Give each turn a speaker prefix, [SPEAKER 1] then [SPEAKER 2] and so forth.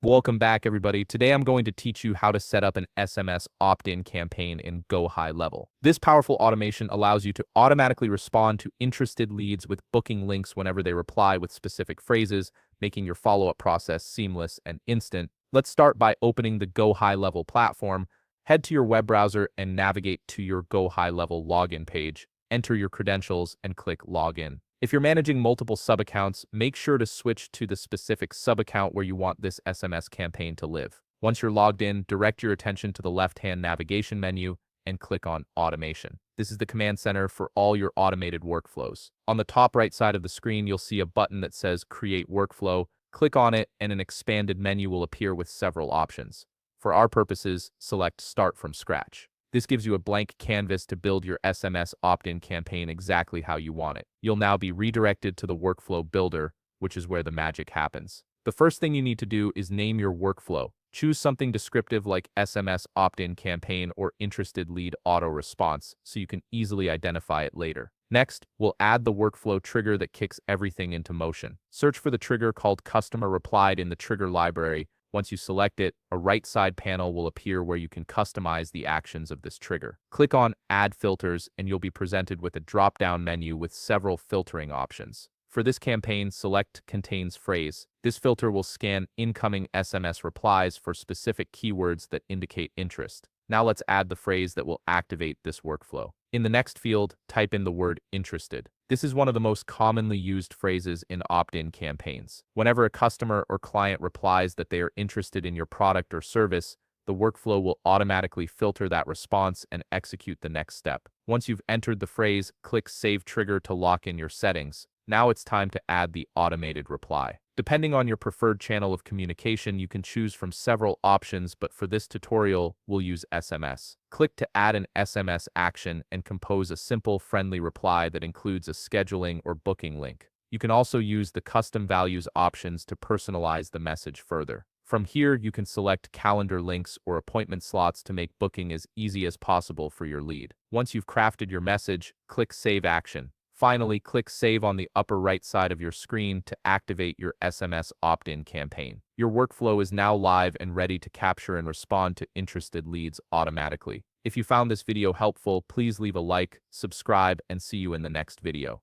[SPEAKER 1] Welcome back, everybody. Today I'm going to teach you how to set up an SMS opt-in campaign in GoHighLevel. This powerful automation allows you to automatically respond to interested leads with booking links whenever they reply with specific phrases, making your follow-up process seamless and instant. Let's start by opening the GoHighLevel platform. Head to your web browser and navigate to your GoHighLevel login page. Enter your credentials and click Login. If you're managing multiple sub-accounts, make sure to switch to the specific sub-account where you want this SMS campaign to live. Once you're logged in, direct your attention to the left-hand navigation menu and click on Automation. This is the command center for all your automated workflows. On the top right side of the screen, you'll see a button that says Create Workflow. Click on it and an expanded menu will appear with several options. For our purposes, select Start from Scratch. This gives you a blank canvas to build your SMS opt-in campaign exactly how you want it. You'll now be redirected to the workflow builder, which is where the magic happens. The first thing you need to do is name your workflow. Choose something descriptive like SMS opt-in campaign or interested lead auto response so you can easily identify it later. Next, we'll add the workflow trigger that kicks everything into motion. Search for the trigger called Customer Replied in the trigger library. Once you select it, a right side panel will appear where you can customize the actions of this trigger. Click on Add Filters and you'll be presented with a drop-down menu with several filtering options. For this campaign, select Contains Phrase. This filter will scan incoming SMS replies for specific keywords that indicate interest. Now let's add the phrase that will activate this workflow. In the next field, type in the word interested. This is one of the most commonly used phrases in opt-in campaigns. Whenever a customer or client replies that they are interested in your product or service, the workflow will automatically filter that response and execute the next step. Once you've entered the phrase, click Save Trigger to lock in your settings. Now it's time to add the automated reply. Depending on your preferred channel of communication, you can choose from several options, but for this tutorial, we'll use SMS. Click to add an SMS action and compose a simple, friendly reply that includes a scheduling or booking link. You can also use the custom values options to personalize the message further. From here, you can select calendar links or appointment slots to make booking as easy as possible for your lead. Once you've crafted your message, click Save Action. Finally, click Save on the upper right side of your screen to activate your SMS opt-in campaign. Your workflow is now live and ready to capture and respond to interested leads automatically. If you found this video helpful, please leave a like, subscribe, and see you in the next video.